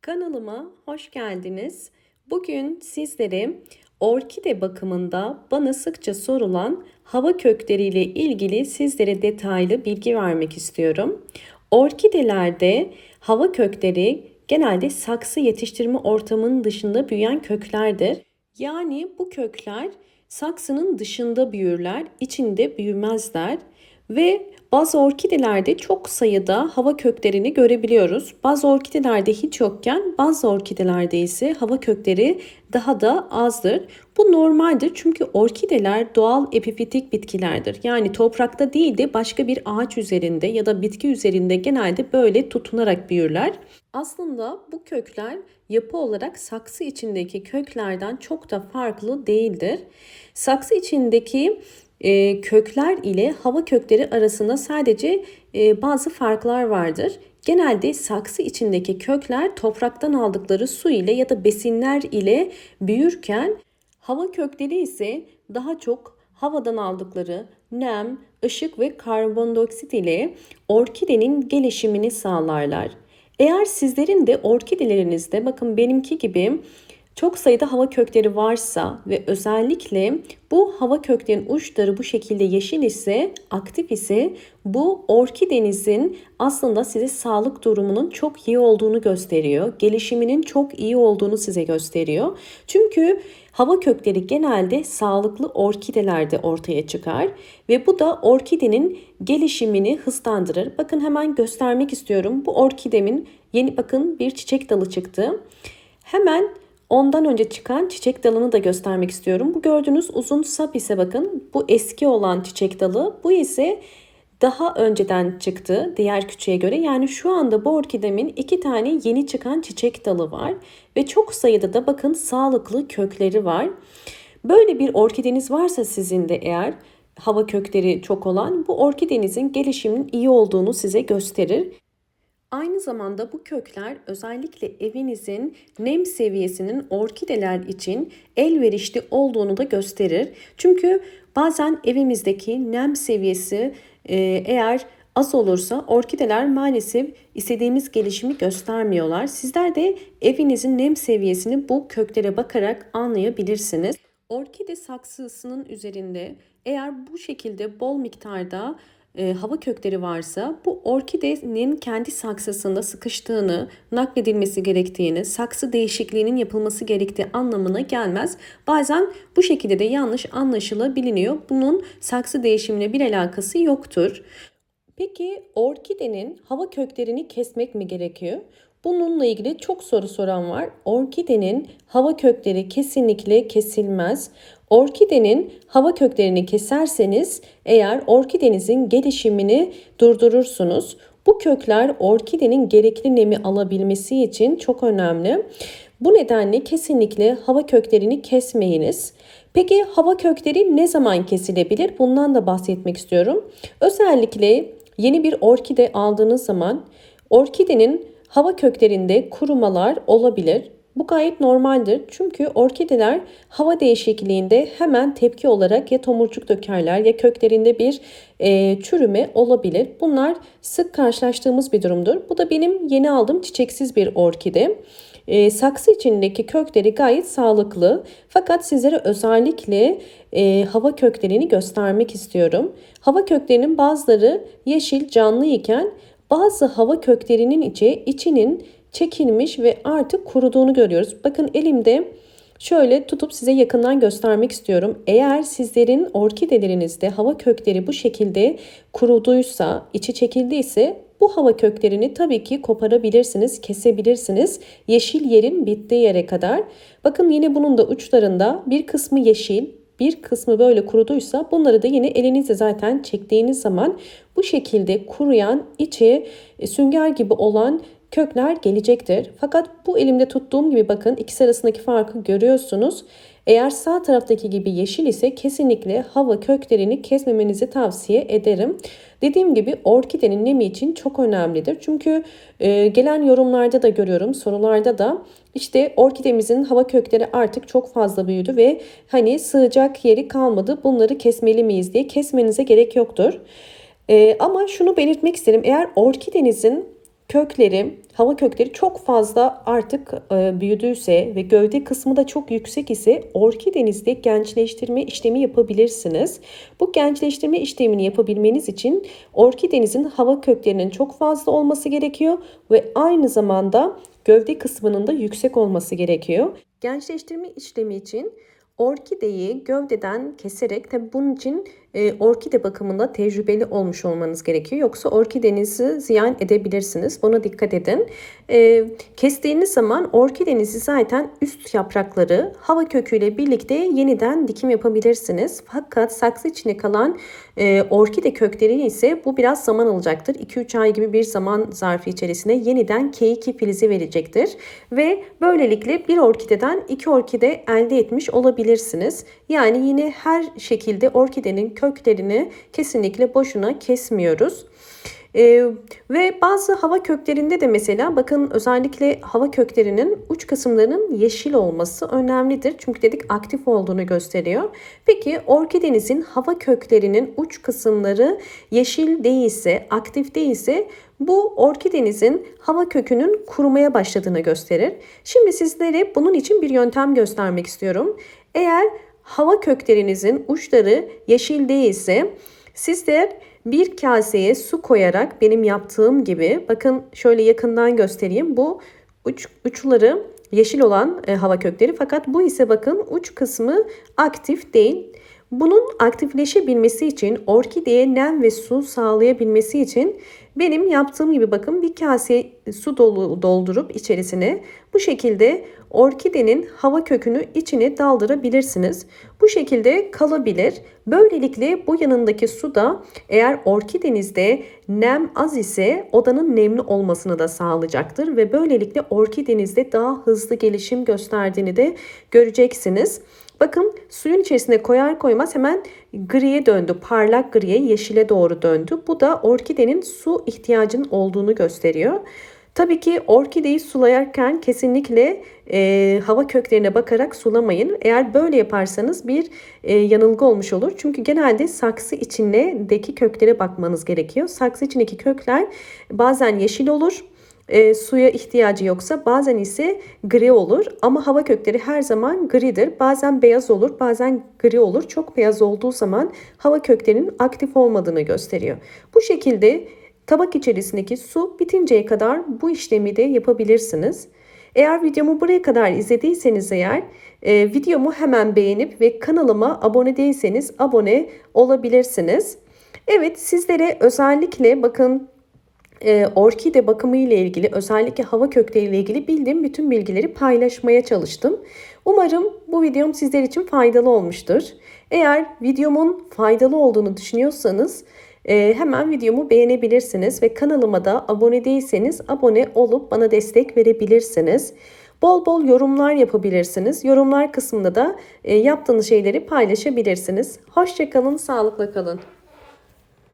Kanalıma hoş geldiniz. Bugün sizlere orkide bakımında bana sıkça sorulan hava kökleriyle ilgili sizlere detaylı bilgi vermek istiyorum. Orkidelerde hava kökleri genelde saksı yetiştirme ortamının dışında büyüyen köklerdir. Yani bu kökler saksının dışında büyürler, içinde büyümezler. Ve bazı orkidelerde çok sayıda hava köklerini görebiliyoruz. Bazı orkidelerde hiç yokken bazı orkidelerde ise hava kökleri daha da azdır. Bu normaldir çünkü orkideler doğal epifitik bitkilerdir. Yani toprakta değil de başka bir ağaç üzerinde ya da bitki üzerinde genelde böyle tutunarak büyürler. Aslında bu kökler yapı olarak saksı içindeki köklerden çok da farklı değildir. Saksı içindeki kökler ile hava kökleri arasında sadece bazı farklar vardır. Genelde saksı içindeki kökler topraktan aldıkları su ile ya da besinler ile büyürken hava kökleri ise daha çok havadan aldıkları nem, ışık ve karbondioksit ile orkidenin gelişimini sağlarlar. Eğer sizlerin de orkidelerinizde bakın benimki gibi çok sayıda hava kökleri varsa ve özellikle bu hava köklerinin uçları bu şekilde yeşil ise, aktif ise bu orkidenizin aslında size sağlık durumunun çok iyi olduğunu gösteriyor. Gelişiminin çok iyi olduğunu size gösteriyor. Çünkü hava kökleri genelde sağlıklı orkidelerde ortaya çıkar ve bu da orkidenin gelişimini hızlandırır. Bakın hemen göstermek istiyorum. Bu orkidemin yeni bakın bir çiçek dalı çıktı. Hemen ondan önce çıkan çiçek dalını da göstermek istiyorum. Bu gördüğünüz uzun sap ise bakın bu eski olan çiçek dalı. Bu ise daha önceden çıktı diğer küçüğe göre. Yani şu anda bu orkidemin 2 tane yeni çıkan çiçek dalı var. Ve çok sayıda da bakın sağlıklı kökleri var. Böyle bir orkideniz varsa sizin de eğer hava kökleri çok olan bu orkidenizin gelişiminin iyi olduğunu size gösterir. Aynı zamanda bu kökler özellikle evinizin nem seviyesinin orkideler için elverişli olduğunu da gösterir. Çünkü bazen evimizdeki nem seviyesi eğer az olursa orkideler maalesef istediğimiz gelişimi göstermiyorlar. Sizler de evinizin nem seviyesini bu köklere bakarak anlayabilirsiniz. Orkide saksısının üzerinde eğer bu şekilde bol miktarda hava kökleri varsa bu orkidenin kendi saksısında sıkıştığını, nakledilmesi gerektiğini, saksı değişikliğinin yapılması gerektiği anlamına gelmez. Bazen bu şekilde de yanlış anlaşılabiliyor. Bunun saksı değişimine bir alakası yoktur. Peki orkidenin hava köklerini kesmek mi gerekiyor? Bununla ilgili çok soru soran var. Orkidenin hava kökleri kesinlikle kesilmez. Orkidenin hava köklerini keserseniz eğer orkidenizin gelişimini durdurursunuz. Bu kökler orkidenin gerekli nemi alabilmesi için çok önemli. Bu nedenle kesinlikle hava köklerini kesmeyiniz. Peki hava kökleri ne zaman kesilebilir? Bundan da bahsetmek istiyorum. Özellikle yeni bir orkide aldığınız zaman orkidenin hava köklerinde kurumalar olabilir. Bu gayet normaldir. Çünkü orkideler hava değişikliğinde hemen tepki olarak ya tomurcuk dökerler ya köklerinde bir çürüme olabilir. Bunlar sık karşılaştığımız bir durumdur. Bu da benim yeni aldığım çiçeksiz bir orkide. Saksı içindeki kökleri gayet sağlıklı. Fakat sizlere özellikle hava köklerini göstermek istiyorum. Hava köklerinin bazıları yeşil canlı iken bazı hava köklerinin içinin çekilmiş ve artık kuruduğunu görüyoruz. Bakın elimde şöyle tutup size yakından göstermek istiyorum. Eğer sizlerin orkidelerinizde hava kökleri bu şekilde kuruduysa, içi çekildiyse bu hava köklerini tabii ki koparabilirsiniz, kesebilirsiniz. Yeşil yerin bittiği yere kadar. Bakın yine bunun da uçlarında bir kısmı yeşil, bir kısmı böyle kuruduysa bunları da yine elinizle zaten çektiğiniz zaman bu şekilde kuruyan, içi sünger gibi olan kökler gelecektir. Fakat bu elimde tuttuğum gibi bakın ikisi arasındaki farkı görüyorsunuz. Eğer sağ taraftaki gibi yeşil ise kesinlikle hava köklerini kesmemenizi tavsiye ederim. Dediğim gibi orkidenin nemi için çok önemlidir. Çünkü gelen yorumlarda da görüyorum, sorularda da işte orkidemizin hava kökleri artık çok fazla büyüdü ve hani sığacak yeri kalmadı. Bunları kesmeli miyiz diye kesmenize gerek yoktur. Ama şunu belirtmek isterim. Eğer orkidenizin kökleri, hava kökleri çok fazla artık büyüdüyse ve gövde kısmı da çok yüksek ise orkidenizde gençleştirme işlemi yapabilirsiniz. Bu gençleştirme işlemini yapabilmeniz için orkidenizin hava köklerinin çok fazla olması gerekiyor ve aynı zamanda gövde kısmının da yüksek olması gerekiyor. Gençleştirme işlemi için orkideyi gövdeden keserek, tabi bunun için orkide bakımında tecrübeli olmuş olmanız gerekiyor. Yoksa orkidenizi ziyan edebilirsiniz. Buna dikkat edin. Kestiğiniz zaman orkidenizi zaten üst yaprakları hava köküyle birlikte yeniden dikim yapabilirsiniz. Fakat saksı içine kalan orkide kökleri ise bu biraz zaman alacaktır. 2-3 ay gibi bir zaman zarfı içerisinde yeniden K2 filizi verecektir. Ve böylelikle bir orkideden 2 orkide elde etmiş olabilirsiniz. Yani yine her şekilde orkidenin köklerini kesinlikle boşuna kesmiyoruz. Ve bazı hava köklerinde de mesela bakın, özellikle hava köklerinin uç kısımlarının yeşil olması önemlidir. Çünkü dedik aktif olduğunu gösteriyor. Peki orkidenizin hava köklerinin uç kısımları yeşil değilse, aktif değilse bu orkidenizin hava kökünün kurumaya başladığını gösterir. Şimdi sizlere bunun için bir yöntem göstermek istiyorum. Eğer hava köklerinizin uçları yeşil değilse sizler bir kaseye su koyarak, benim yaptığım gibi, bakın şöyle yakından göstereyim. Bu uçları yeşil olan hava kökleri, fakat bu ise bakın uç kısmı aktif değil. Bunun aktifleşebilmesi için, orkideye nem ve su sağlayabilmesi için benim yaptığım gibi bakın bir kase su doldurup içerisine bu şekilde orkidenin hava kökünü içine daldırabilirsiniz. Bu şekilde kalabilir. Böylelikle bu yanındaki su da, eğer orkidenizde nem az ise odanın nemli olmasını da sağlayacaktır ve böylelikle orkidenizde daha hızlı gelişim gösterdiğini de göreceksiniz. Bakın suyun içerisine koyar koymaz hemen griye döndü. Parlak griye, yeşile doğru döndü. Bu da orkidenin su ihtiyacının olduğunu gösteriyor. Tabii ki orkideyi sularken kesinlikle hava köklerine bakarak sulamayın. Eğer böyle yaparsanız bir yanılgı olmuş olur. Çünkü genelde saksı içindeki köklere bakmanız gerekiyor. Saksı içindeki kökler bazen yeşil olur. Suya ihtiyacı yoksa, bazen ise gri olur, ama hava kökleri her zaman gridir. Bazen beyaz olur, bazen gri olur. Çok beyaz olduğu zaman hava köklerinin aktif olmadığını gösteriyor. Bu şekilde tabak içerisindeki su bitinceye kadar bu işlemi de yapabilirsiniz. Eğer videomu buraya kadar izlediyseniz eğer, videomu hemen beğenip ve kanalıma abone değilseniz abone olabilirsiniz. Evet, sizlere özellikle bakın, orkide bakımı ile ilgili, özellikle hava kökleri ile ilgili bildiğim bütün bilgileri paylaşmaya çalıştım. Umarım bu videom sizler için faydalı olmuştur. Eğer videomun faydalı olduğunu düşünüyorsanız hemen videomu beğenebilirsiniz ve kanalıma da abone değilseniz abone olup bana destek verebilirsiniz. Bol bol yorumlar yapabilirsiniz. Yorumlar kısmında da yaptığınız şeyleri paylaşabilirsiniz. Hoşça kalın, sağlıkla kalın.